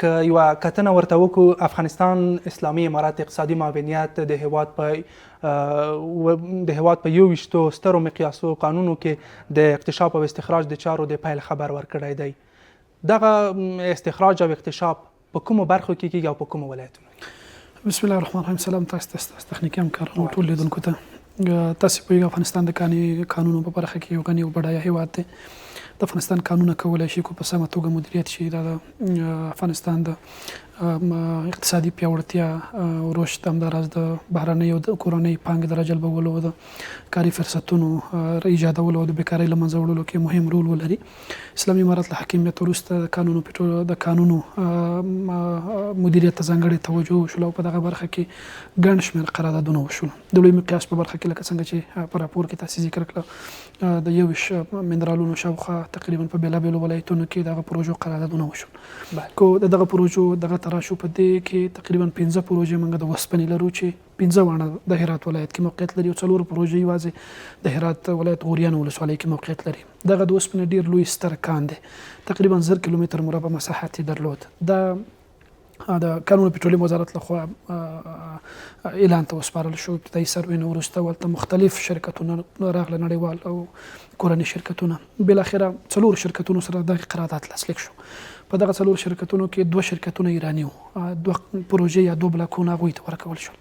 که یوه کتنه ورته وکړو افغانستان اسلامي امارات اقتصادي معاونیت د هیواد په 22 سترو مقیاسو قانونو کې د اکتشاف او استخراج د چارو د پیل خبر ورکړی دی. دغه استخراج او اکتشاف په کومو برخو کې کیږي او په کومو ولایتونو؟ بسم الله الرحمن الرحیم. سلام تاسو ته، تخنیکي همکارانو، ټول لیدونکو ته. تاسو پوهیږئ افغانستان د قانونو په برخه کې یو غني او بډایه هیواد دی. د افغانستان قانونه کولی شي که په سمه توګه مدیریت شي دا د افغانستان د اقتصادي پیاوړتیا او رشد، همداراز د بهرنۍ او د کورنۍ پانګې د راجلبولو او د کاري فرصتونو ایجادولو او د بیکارۍ له منځه وړلو کې مهم رول ولري. اسلامي امارت له حاکمیت وروسته د قانونو مدیریت ته ځانګړې توجه وشول او په دغه برخه کې ګڼ شمېر قراردادونه وشول. د لوی مقیاس په برخه کې لکه څنګه چې په راپور کې تاسې ذکر کړه د 21 منرالونو شاوخوا تقریبا په بېلابېلو ولایتونو کې دغه پروژو قراردادونه وشول. که د دغه پروژو دغه تراشو په دې کې تقریبا 15 پروژې موږ د وسپنې لرو چې 15 واړه د هرات ولایت کې موقعیت لري او 4 پروژې یوازې د هرات ولایت غوریان ولسوالۍ کې موقعیت لري. دغه د وسپنې ډېر لوی ستر کان دی، تقریبا 1000 کیلومتر مربع مساحت یې درلود. دا د کانونو پټرولیم وزارت لخوا اعلان ته وسپارل شو. ابتدایي سروې نه وروسته ورته مختلف شرکتونه راغله، نړیوال او کورني شرکتونه. بالاخره 4 شرکتونو سره دغه قرارداد لاسلیک شو. په دغه 4 شرکتونو کې 2 شرکتونه ایراني وو، 2 پروژې یا 2 بلاکونه هغوی ته ورکول شول.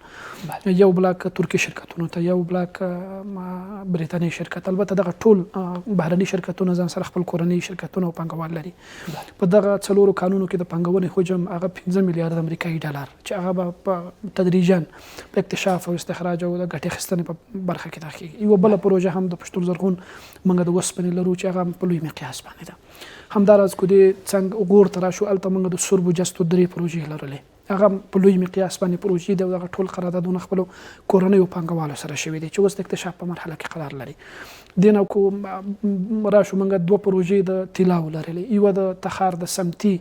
یو بلاک ترکي شرکتونو ته، یو بلاک بریتانیایی شرکت. البته دغه ټول بهرني شرکتونه ځان سره خپل کورني شرکتونه او پانګوال لري. په دغه 4 کانونو کې د پانګونې حجم هغه 15 میلیارد امریکایي ډالر چې هغه به په تدریجاً په اکتشاف او استخراج او د ګټې اخیستنې په برخه کې داخليږي. یوه بله پروژه هم د پشتون زرغون موږ د وسپنې لرو چې هغه په لوی مقیاس باندې ده. همداراز که د څنګ غور ته راشو، هلته موږ د سربو جستو 3 پروژې لرلې، هغه په لوی مقیاس باندې پروژې دي او دغه ټول قراردادونه خپلو کورنیو پانګوالو سره شوي دي چې اوس د اکتشاف په مرحله کې قرار لري. دې نه که راشو موږ 2 پروژې د طلاو لرلې، یوه د تخار د سمتي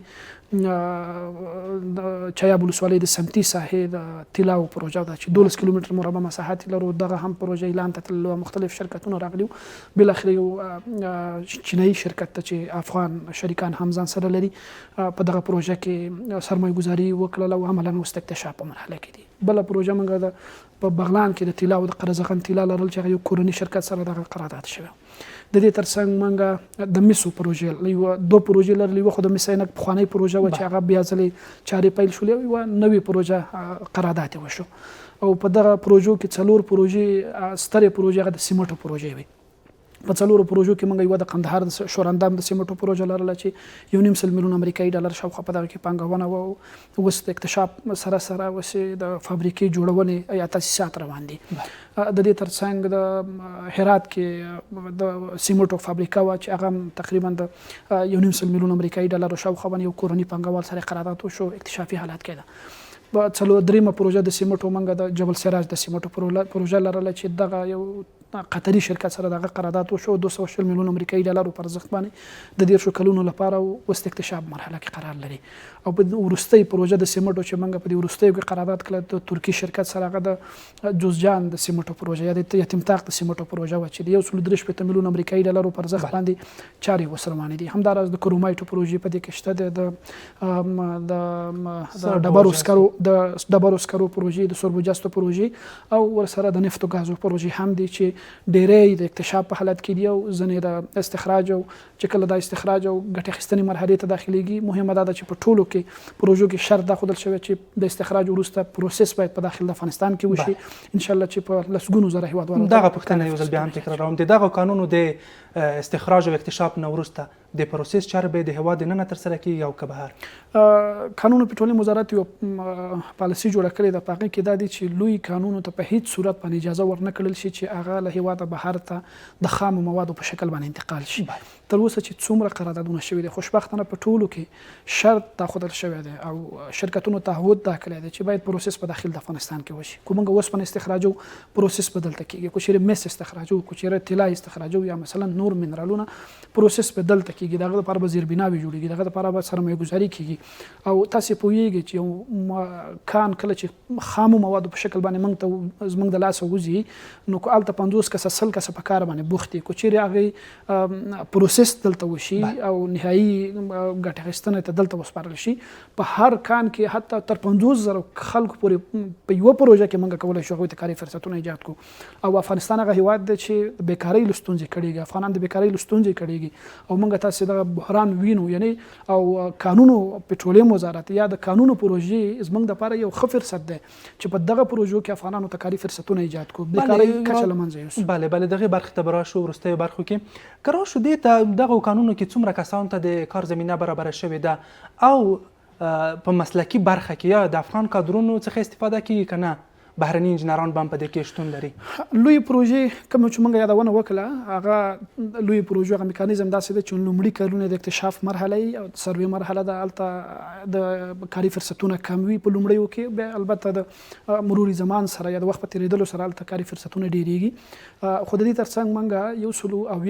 چایاب ولسوالۍ د سمتي ساحې د طلاو پروژه ده چې 12 کیلومتر مربع مساحت لرو. دغه هم پروژه اعلان ته تللو، مختلف شرکتونه راغلي وو. بالاخره یو چینایي شرکت ته چې افغان شریکان هم ځان سره لري په دغه پروژه کې سرمایه ګزاري وکړله او عملاً اوس د اکتشاف په مرحله کې دي. بله پروژه موږ په بغلان کې د طلا او د قرزغن طلا لرل چې هغه یو کورني شرکت سره دغه قرارداد شوی. د دې ترڅنګ موږ د مسو پروژې یوه 2 پروژې لرلې. یوه خو د مس عینک پخوانۍ پروژه وه چې هغه بیا ځلې چارې پیل شولې او یوه نوې پروژه قرارداد یې وشو. او په دغه پروژو کې 4 پروژې سترې پروژې هغه د سیمټو پروژې وي. په 4 پروژو کې موږ یوه د قندهار د شوراندام د سیمټو پروژه لرله چې 1.5 میلیون امریکایي ډالر شاوخوا په دغه کې پانګونه وه. اوس د اکتشاف سره سره اوس د فابریکې جوړونې یا تاسیسات روان دي. د دې ترڅنګ د هرات کې د سیمټو فابریکه وه چې هغه تقریبا د 1.5 میلیون امریکایي ډالر شاوخوا باندې یو کورني پانګوال سره قرارداد وشو، اکتشافي حالات کې ده. په 3مه پروژه د سیمټو موږ د جبل سراج د سیمټو پروژه لرله چې دغه یو قطري شرکت سره دغه قرارداد وشو 220 میلیون امریکایي ډالرو پر ارزښت باندې د 10 کلونو لپاره اوس د اکتشاف مرحله کې قرار لري. او په وروستۍ پروژه د سیمټو چې موږ په دې وروستیو کې قرارداد کړله د ترکي شرکت سره، هغه د جوزجان د سیمټو پروژه یا د یتیمتاغ د سیمټو پروژه وه چې د 1.3 میلیون امریکایي ډالرو پر ارزښت باندې چارې ورسره روانې دي. همداراز د کرومایټو پروژې په دې کې شته، د ډبرو سکرو پروژې، د سربو جستو پروژې او ورسره د نفت او ګازو پروژې هم دي چې ډېری د اکتشاف په حالت کې دي او ځینې د استخراج او چې کله د استخراج او ګټې اخیستنې مرحلې ته داخليږي. مهمه دا ده چې په ټولو کې پروژو کې شرط دا ښودل شوی چې د استخراج وروسته پروسس باید په داخل د افغانستان کې وشي، انشاءالله چې په لسګونو زره هیوادوالو. دغه پوښتنه یو ځل بیا هم تکراروم، د دغه کانونو د استخراج او اکتشاف نه وروسته د پروسس چارې به د هیواد دننه ترسره کیږي او که بهر؟ قانون پټرولیم وزارت یو پالیسي جوړه کړې ده، په هغې کې دا دي چې لوی کانونو ته په هیڅ صورت باندې اجازه ورنه کړل شي چې هغه له هیواده بهر ته د خامو موادو په شکل باندې انتقال شي. تر اوسه چې څومره قراردادونه شوي دي، خوشبختانه په ټولو کې شرط دا ښودل شوی دی او شرکتونو تعهد دا کړی دی چې باید پروسس په داخل د افغانستان کې وشي. که موږ اوسپنه استخراجو پروسس به دلته کېږي، که چېرې مس استخراجو، که چېرې طلا استخراجو یا مثلا نور منرالونه پروسس به دلته کیږي دغه لپاره به زیربناوې جوړیږي دغه لپاره به سرمایه ګذاري کیږي او تاسو پوهیږئ چې یو کان کله چې خامو موادو په شکل باندې موږ ته زموږ د لاسه وځي نو هلته 50 کسه 100 کسه په کار باندې بوخت دي. که چیرې هغې پروسس دلته وشي او نهایي ګټه اخیستنه ته دلته وسپارل شي په هر کان کې حتی تر 50,000 خلکو پورې په یوه پروژه کې موږ کولی شو هغوی ته کاري فرصتونه ایجاد کړو. او افغانستان هغه هیواد دی چې د بیکارۍ له ستونزې کړېږي افغانان د بیکارۍ له ستونزې کړېږي او موږ تاسې دغه بحران وینو یعنی او قانونو پټرولیم وزارت یا د قانونو پروژې زموږ دپاره یو ښه فرصت دی چې په دغه پروژو کې افغانانو ته کاري فرصتونه ایجاد کړو بیکارۍ کچه له منځه یوسو. بله دغې برخې ته به راشو وروستیو برخو کې که راشو دې ته دغو قانونو کې څومره کسانو ته د کار زمینه برابره شوې ده او په مسلکي برخه کې یا د افغان کادرونو څخه استفاده کیږي که نه بهرني انجینران به هم په دې کې شتون لري؟ لوی پروژې کوم چې موږ یادونه وکړه هغه لوی پروژې هغه میکانیزم داسې دی چې لومړي کارونه د اکتشاف مرحله او سروې مرحله ده هلته د کاري فرصتونه کم وي په لومړیو کې بیا البته د مرور زمان سره یا د وخت په تېرېدلو سره هلته کاري فرصتونه ډېرېږي خو د دې تر څنګ موږ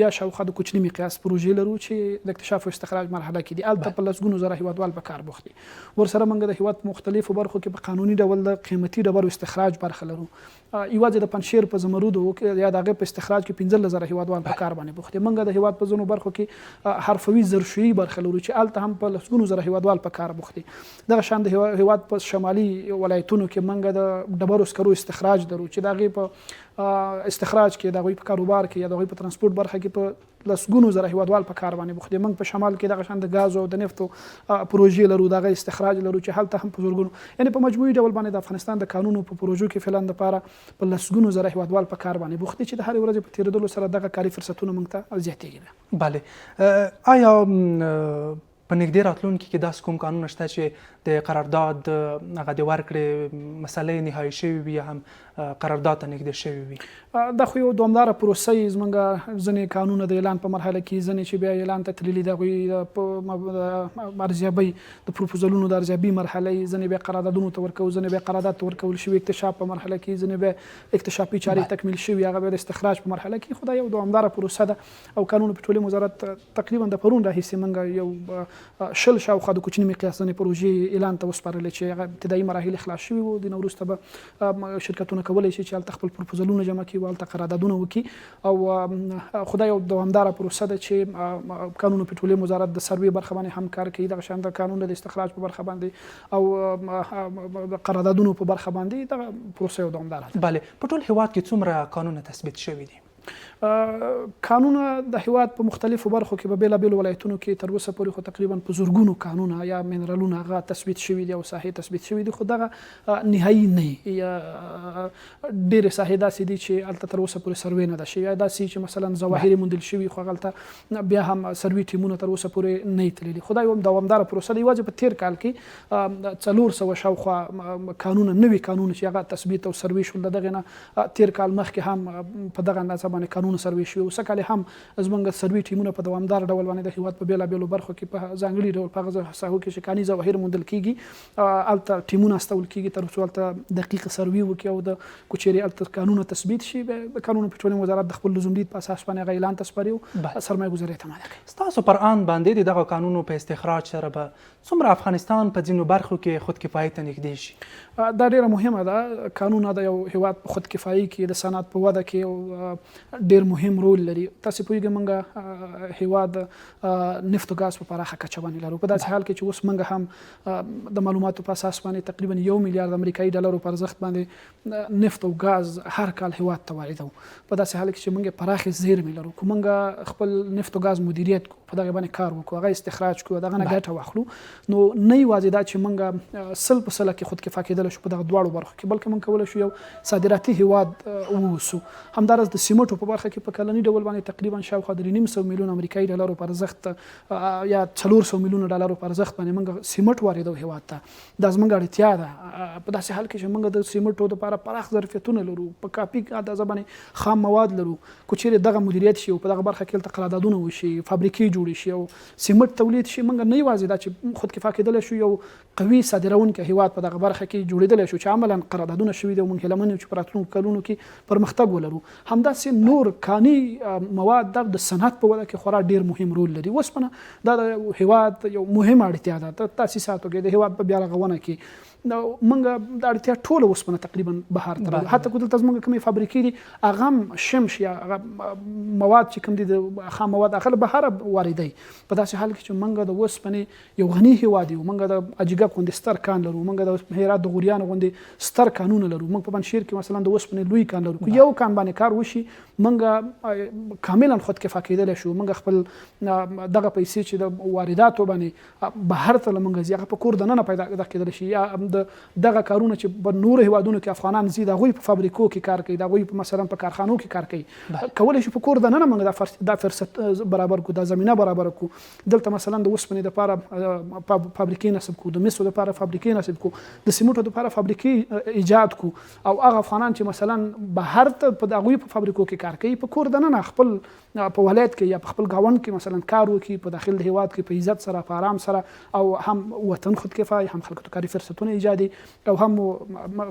100 شاوخوا د کوچني مقیاس پروژې لرو چې د اکتشاف او استخراج مرحله کې دي هلته په لسګونو زره هیوادوال په کار بوخت دي. ورسره موږ د هیواد په مختلفو برخو کې په قانوني ډول د قیمتي ډبرو استخراج برخه لرو یوازې د پنجشیر په زمرودو یا د هغې په استخراج کې 15,000 هیوادوال په کار باندې بوخت دي. موږ د هیواد په ځینو برخو کې حرفوي ظرفشویي برخه لرو چې هلته هم په لسګونو زره هیوادوال په کار بوخت دي. دغه شان د هیواد په شمالي ولایتونو کې موږ د ډبرو سکرو استخراج لرو چې د هغې په استخراج کې د هغوی په کاروبار کې یا د هغوی په ترانسپورټ برخه کې په لسګونو زره هیوادوال په کار باندې بوخت دي. موږ په شمال کې دغه شان د ګازو او د نفتو پروژې لرو د هغې استخراج لرو چې هلته هم په زرګونو یعنې په مجموعي ډول باندې د افغانستان د قانونو په پروژو کې فعلا دپاره په لسګونو زره هیوادوال په کار باندې بوخت دي چې د هرې ورځې په تېرېدلو سره دغه کاري فرصتونه موږ ته زیاتېږي. بله آیا په نږدې راتلونکي کې داسې کوم قانون شته چې د قرارداد هغه د ورکړې مسلې نهایي شوي وي یا هم قرارداد ته نږدې شوي وي؟ دا خو یو دوامداره پروسه یي زموږ ځینې قانونه د اعلان په مرحله کې ځینې چې بیا اعلان ته تللي د هغوی په ارزیابۍ د پروپوزلونو د ارزیابي مرحله یي ځینې بیا قراردادونو ته ورکوو ځینې بیا قرارداد ته ورکول شوي اکتشاف په مرحله کې ځینې بیا اکتشافي چارې تکمیل شوي هغه بیا د استخراج په مرحله کې خو دا یو دوامداره پروسه ده او قانون پټرولیم وزارت تقریبا د پرون راهیسې موږ یو 100 شاوخوا د کوچني مقیاس ځینې پروژې اعلان ته وسپارلې چې هغه ابتدایي مراحل خلاص شوي وو د نه وروسته به شرکتونه کولی شي چې هلته خپل پروپوزلونه جمع کړي او هلته قراردادونه وکړي او خو دا یو دوامداره پروسه ده چې قانون پټرولیم وزارت د سروې برخه باندې هم کار کوي دغه شان د قانون د استخراج په برخه باندې او د قراردادونو په برخه باندې دغه پروسه یو دوامداره ده. بله په ټول هیواد کې څومره قانونه تثبیت شوي دي؟ قانونه د هیواد په مختلفو برخو کې په بېلابېلو ولایتونو کې تر اوسه پورې خو تقریبا په زرګونو قانونه یا منرالونه هغه تثبیت شوي دي او ساحې تثبیت شوي دي خو دغه نهایي نه یا ډېرې ساحې داسې دي چې هلته تر اوسه پورې سروې نه ده شوې یا داسې چې مثلا ظواهر یې موندل شوي خو هلته بیا هم سروي ټیمونه تر اوسه پورې نه یې تللي خو دا یو دوامداره پروسه ده. یوازې په تېر کال کې 400 شاوخوا قانونه نوي قانونه چې هغه تثبیت او سروي شول د دغې نه تېر کال مخکې هم په دغه اندازه باندې قانون سروي شوي او سږ کال هم زموږ سروي ټیمونه په دوامدار ډول باندې د هیواد په بېلابېلو برخو کې په ځانګړي ډول په هغه ساحو کې چې کاني ظواهر موندل کېږي هلته ټیمونه استول کېږي تر څو هلته دقیق سروي وکړي او د که چیرې هلته قانونه تثبیت شي د قانون پټرولیم وزارت د خپل لزومدید په اساس باندې هغه اعلان ته سپاري او سرمایه ګذاري ته ماده کوي. ستاسو پر آن باندې د دغه قانونو په استخراج سره به څومره افغانستان په ځینو برخو کې خودکفایي ته نږدې شي؟ دا ډېره مهمه ده. قانون د یو هیواد په خودکفایي کې د صنعت په وده کې ډېر مهم رول لري. تاسو پوهیږئ موږ هیواد نفت او ګاز په پراخه کچه باندې لرو په داسې حال کې چې اوس موږ هم د معلوماتو په اساس باندې تقریبا 1 میلیارډ امریکایي ډالرو په ارزښت باندې نفت او ګاز هر کال هیواد ته واردوو په داسې حال کې چې موږ پراخې زیرمې لرو که موږ خپل نفت او ګاز مدیریت کړو په دغې باندې کار وکړو هغه استخراج کړو دغه نه ګټه واخلو نو نه یوازې دا چې موږ 100% کې خودکفا کېدلی شو په دغه دواړو برخو کې بلکې موږ کولی شو یو صادراتي هیواد واوسو. همداراز د سیمټو په برخه کې په کلني ډول باندې تقریبا شاوخوا 3.5 میلیون امریکایي ډالرو په ارزښت یا 400 میلیون ډالرو په ارزښت باندې موږ سیمټ واردوو هیواد ته. دا زموږ اړتیا ده په داسې حال کې چې موږ د سیمټو دپاره پراخ ظرفیتونه لرو په کافي اندازه باندې خام مواد لرو که چیرې دغه مدیریت شي او په دغه برخه کې هلته قراردادونه وشي فابریکې جوړې شي او سیمټ تولید شي موږ نه یوازې دا چې خودکفا کېدلی شو یو قوي صادروونکی هیواد په دغه برخه کې جوړېدلی شو چې عملا قراردادونه شوي دي او موږ هیله من یو چې په راتلونکو کلونو کې پرمختګ ولرو. همداسې نور کاني مواد د صنعت په وده کې خورا ډیر مهم رول لري. اوسپنه دا د هیواد یو مهمه اړتیا ده. د تاسیساتو کې د هیواد په بیا رغونه کې موږ د اړتیا ټوله اوسپنه تقریبا بهر ته راځي. حتی که دلته زموږ کومې فابریکې دي هغه هم شمش یا مواد چې کوم دي د خام مواد هغه له بهره واردوي. په داسې حال کې چې موږ د اوسپنې یو غني هیواد یو، موږ د اجګب غوندې ستر کان لرو، موږ د هرات د غوریانو غوندې ستر کانونه لرو، موږ په پنجشیر کې مثلا د اوسپنې لوی کان لرو. که یو کان باندې کار وشي موږ کاملا خود کفا کېدلی شو. موږ خپل دغه پیسې چې د وارداتو باندې بهر ته موږ ځي هغه په کور دننه پیدا کېدلی شي. یا دغه کارونه چې په نورو هیوادونو کې افغانان زی د هغوی په فابریکو کې کار کوي، د هغوی په مثلا په کارخانو کې کار کوي، کولی شي په کور دننه موږ دا فرصت برابر کړو، دا زمینه برابر کړو. دلته مثلا د اوسپنې دپاره فابریکې نصب کړو، د مسو دپاره فابریکې نصب کړو، د سیمنټو دپاره فابریکې ایجاد کړو، او هغه افغانان چې مثلا بهر ته په هغوی په فابریکو کې کار کوي په کور دننه خپل په ولایت کې یا په خپل ګاونډ کې مثلا کار وکړي په داخل د هیواد کې په عزت سره په آرام سره، او هم وطن خودکفا هم خلکو ته کاري فرصتونه ایجادي او هم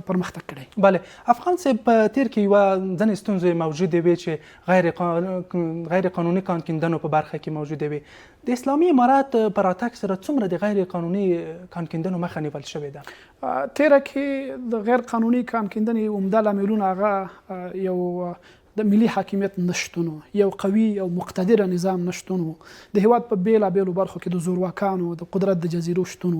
پرمختګ کړي. بله افغان صاحب په تیر کې یوه ځینې ستونزې موجودې وې چې غیر قانوني کان کیندنو په برخه کې موجودې وې. د اسلامي امارات په راتګ سره څومره د غیر قانوني کان کیندنو مخه نیول شوې ده؟ تیره کې د غیر قانوني کان کیندنې عمده لاملونه هغه یو د ملي حاکمیت نشتون، یو قوي او مقتدره نظام نشتون، د هیواد په بیلابیلو برخو کې د زورواکانو د قدرت د جزیرو شتون.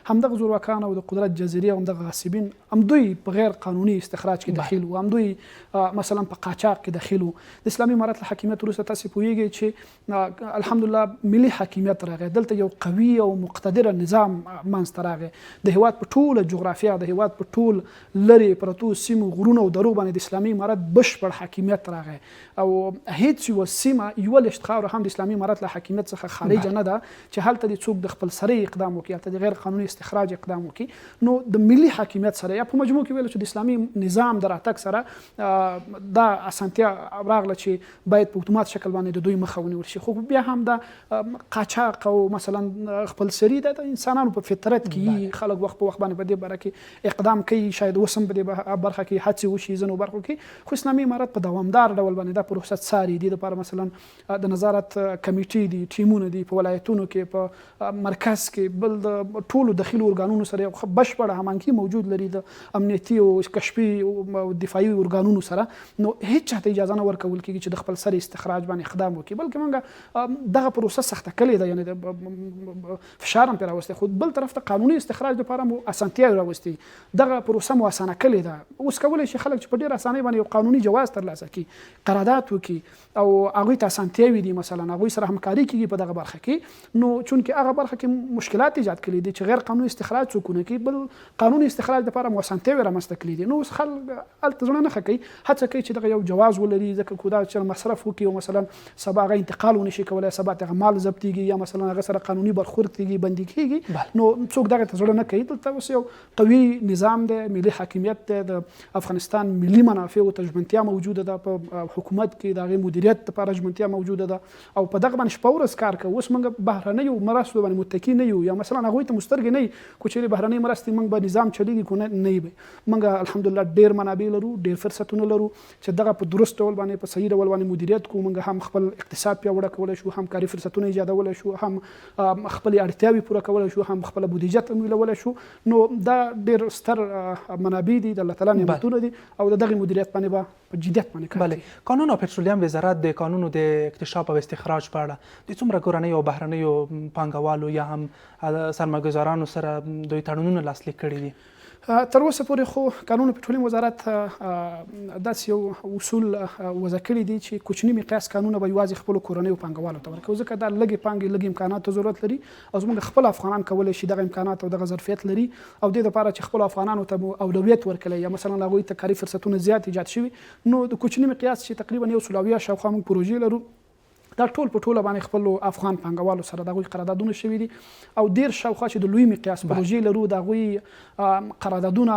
همدغه زورواکان او د قدرت جزیرې او همدغه غاصبین همدوی په غیر قانوني استخراج کې دخیل وو، همدوی مثلا په قاچاق کې دخیل وو. د اسلامي امارت له حاکمیت وروسته تاسې پوهیږئ چې الحمدلله ملي حاکمیت راغی، دلته یو قوي او مقتدره نظام منځته راغی. د هیواد په ټوله جغرافیه، د هیواد په ټول لرې پرتو سیمو غرونو او درو باندې د اسلامي امارت بشپړ حاکمیت راغی، او هیڅ یوه سیمه یوه لشت خاوره هم د اسلامي امارت له حاکمیت څخه خارجه نه ده چې هلته د څوک د خپل سري اقدام وکړي، هلته د غیر قانوني استخراج اقدام وکړي. نو د ملي حاکمیت سره یا په مجموع کې ویلو چې د اسلامي نظام د راتګ سره دا اسانتیا راغله چې باید په اتومات شکل باندې د دوی مخه ونیول شي. خو بیا هم د قاچاق او مثلا خپل سري د انسانانو په فطرت کې خلک وخت په وخت باندې په دې باره کې اقدام کوي، شاید اوس هم په دې برخه کې هڅې وشي ځینو برخو کې. خو اسلامي امارت په دوامدار ډول باندې دا پروسه څاري. دې لپاره مثلا د نظارت کمیټې دي، ټیمونه دي په ولایتونو کې، په مرکز کې، بل د ټولو داخلي ارګانونو سره یو بشپړه هماهنګي موجود لري د امنیتي او کشفي او دفاعي ارګانونو سره. نو هیڅ چاته اجازه نه ورکول کېږي چې د خپل سر استخراج باندې اقدام وکړي، بلکې موږ دغه پروسه سخته کړې ده، یعنې د فشار هم پرې راوستی. خو بل طرف ته قانوني استخراج لپاره مو اسانتیا راوستي، دغه پروسه مو اسانه کړې ده. اوس کولی شي خلک چې په ډېره اسانۍ باندې یو قانوني جواز ترلاسه کړي، قرارداد وکړي او هغوی ته اسانتیاوې دي، مثلا هغوی سره همکاري کېږي په دغه برخه کې. نو چونکې هغه برخه کې مشکلات ایجاد کړي دي چې غیر قانوني استخراج څوک ونه کړي، بل قانوني استخراج لپاره مو اسانتیاوې رامنځته کړي دي. نو اوس خلک هلته زړه نه ښه کوي، هڅه کوي چې دغه یو جواز ولري، ځکه که دا چې مصرف وکړي او مثلا سبا هغه انتقال ونه شي کولی، سبا ته هغه مال ضبطېږي یا مثلا هغه سره قانوني برخورد کېږي، بندي کېږي. نو څوک دغه ته زړه نه کوي. دلته اوس یو قوي نظام دی، ملي حاکمیت دی، د افغانستان ملي منافعو ته ژمنتیا موجوده ده، په حکومت کې د هغې مدیریت لپاره ژمنتیا موجوده ده، او په دغه باندې شپه ورځ کار کوو. اوس موږ بهرنیو مرستو باندې متکي نه یو، یا مثلا هغوی ته مسترګې نه یو، که چېرې بهرنۍ مرستې موږ به نظام چلېږي که نه یې به. موږ الحمدلله ډېر منابع لرو، ډېر فرصتونه لرو چې دغه په درست ډول باندې په صحیح ډول باندې مدیریت کوو. موږ هم خپل اقتصاد پیاوړی کولی شو، هم کاري فرصتونه ایجادولی شو، هم خپلې اړتیاوې پوره کولی شو، هم خپله بودیجه تمویلولی شو. نو دا ډېر ستر منابع دي، د الله تعالی نعمتونه دي، او د دغې مدیریت باندې به په جدیت باندې کار کوي. قانون او پټرولیم وزارت د قانونو د اکتشاف او استخراج په اړه د څومره کورنیو او بهرنیو پانګوالو یا هم سرمایه‌ګزارانو سره دوی تړونونه لاسلیک کړي دي؟ تر اوسه پورې خو قانون پټرولیم وزارت داسې یو اصول وضع کړي دي چې کوچني مقیاس کانونه به یوازې خپلو کورنیو پانګوالو ته ورکوي، ځکه دا لږې پانګې لږې امکاناتو ضرورت لري، او زموږ خپل افغانان کولی شي دغه امکانات او دغه ظرفیت لري، او دې دپاره چې خپلو افغانانو ته مو اولویت ورکړی یا مثلا هغوی ته کاري فرصتونه زیات ایجاد شوي. نو د کوچني مقیاس چې تقریبا 100 شاوخوا موږ پروژې لرو، دا ټول په ټوله باندې خپل افغان پانګوالو سره د هغوی قراردادونه شوي دي او ډېر شاوخوا چې د لوی مقیاس پروژې لرو د هغوی قراردادونه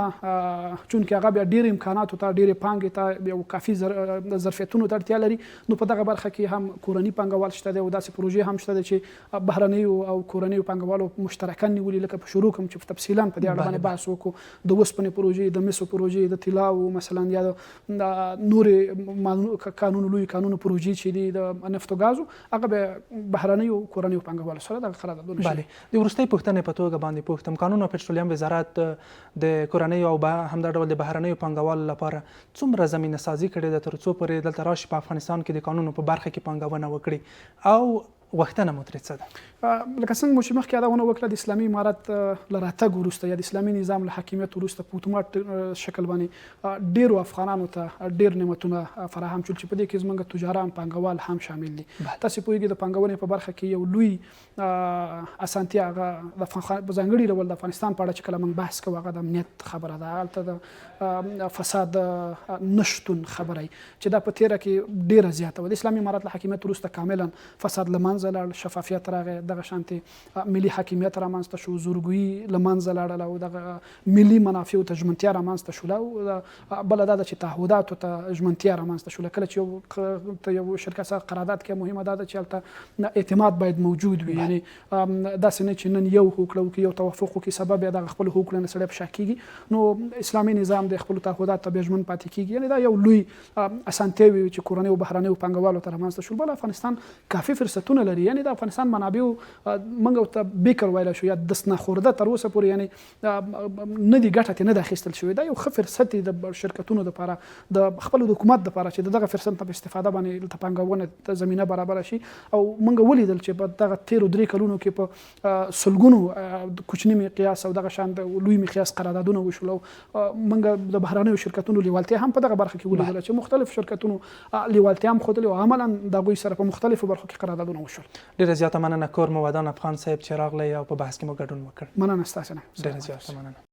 چونکې هغه بیا ډېر امکاناتو ته ډېرې پانګې ته یو کافي ظرفیتونو ته اړتیا لري نو په دغه برخه کې هم کورني پانګوال شته دی او داسې پروژې هم شته دی چې بهرنیو او کورنیو پانګوالو مشترکاً نیولي لکه په شروع کوم چې تفصیلاً په دې اړه باندې بحث وکړو د اوسپنې پروژې د مسو پروژې د طلاو مثلا یا د نورې لوی کانونو پروژې چې دي د نفت او ګازو هغه به بهرنیو کورنیو پانګوالو سره دغه قراردادونه شي. د وروستۍ پوښتنې په توګه باندې پوښتم کانون او پټرولیم وزارت د کورنیو او همدا ډول د بهرنیو پانګوالو لپاره څومره زمینه سازي کړې ده تر څو پورې دلته راشي په افغانستان کې د کانونو په برخه کې پانګونه وکړي او غوښتنه مو ترې څه ده؟ لکه څنګه مو چې مخکې یادونه وکړه د اسلامي امارت له راتګ وروسته یا د اسلامي نظام له حاکمیت وروسته په اتومات شکل باندې ډېرو افغانانو ته ډېر نعمتونه فراهم شول چې په دې کې زموږ تجاران پانګوال هم شامل دي. تاسې پوهېږئ د پانګونې په برخه کې یو لوی اسانتیا هغه په ځانګړي ډول د افغانستان په اړه چې کله موږ بحث کوو هغه د امنیت خبره ده هلته د فساد نشتون خبره چې دا په تېره کې ډېره زیاته وه. د اسلامي امارت له حاکمیت وروسته کاملا فساد له منځه لاړ شفافیت راغی دغه شانتې ملي حاکمیت رامنځته شو زورګویي له منځه لاړله او دغه ملي منافعو ته ژمنتیا رامنځته شوله او بله دا ده چې تعهداتو ته ژمنتیا رامنځته شوله. کله چې یو شرکت سره قرارداد کوي مهمه دا ده چې هلته اعتماد باید موجود وي یعنی داسې نه چې نن یو هوکړه وکړي یو توافق وکړي سبب یې دغه خپل هوکړه نه سړی په شا کېږي نو اسلامي نظام د خپلو تعهداتو ته بیا ژمن پاتې کېږي یعنی دا یو لوی اسانتیاوې چې کورنیو او بهرنیو پانګوالو ته رامنځته شول. بل افغانستان کافي فرصتونه لري یعنی د افغانستان منابع موږ ته بیکر ویلی شو یا دستنخورده تر اوسه پورې یعنی نه دي ګټه ترې نه ده اخیستل شوې دا یو ښه فرصت دی د شرکتونو دپاره د خپل حکومت دپاره چې دغه فرصت نه په استفاده باندې دلته پانګونې ته زمینه برابره شي او موږ ولیدل چې په دغه تېرو 3 کلونو کې په سلګونو کوچني مقیاس او دغه شان د لوی مقیاس قراردادونه وشول او موږ د بهرنیو شرکتونو لیوالتیا هم په دغه برخه کې ولیدله چې مختلف شرکتونو لیوالتیا هم ښودلې او عملا د هغوی سره په مختلفو برخو کې قراردادونه وشول. ډېره زیاته مننه کور مو ودان افغان صاحب چې راغلی او په بحث کې مو ګډون وکړ. مننه ستاسو نه. ډېره زیاته مننه.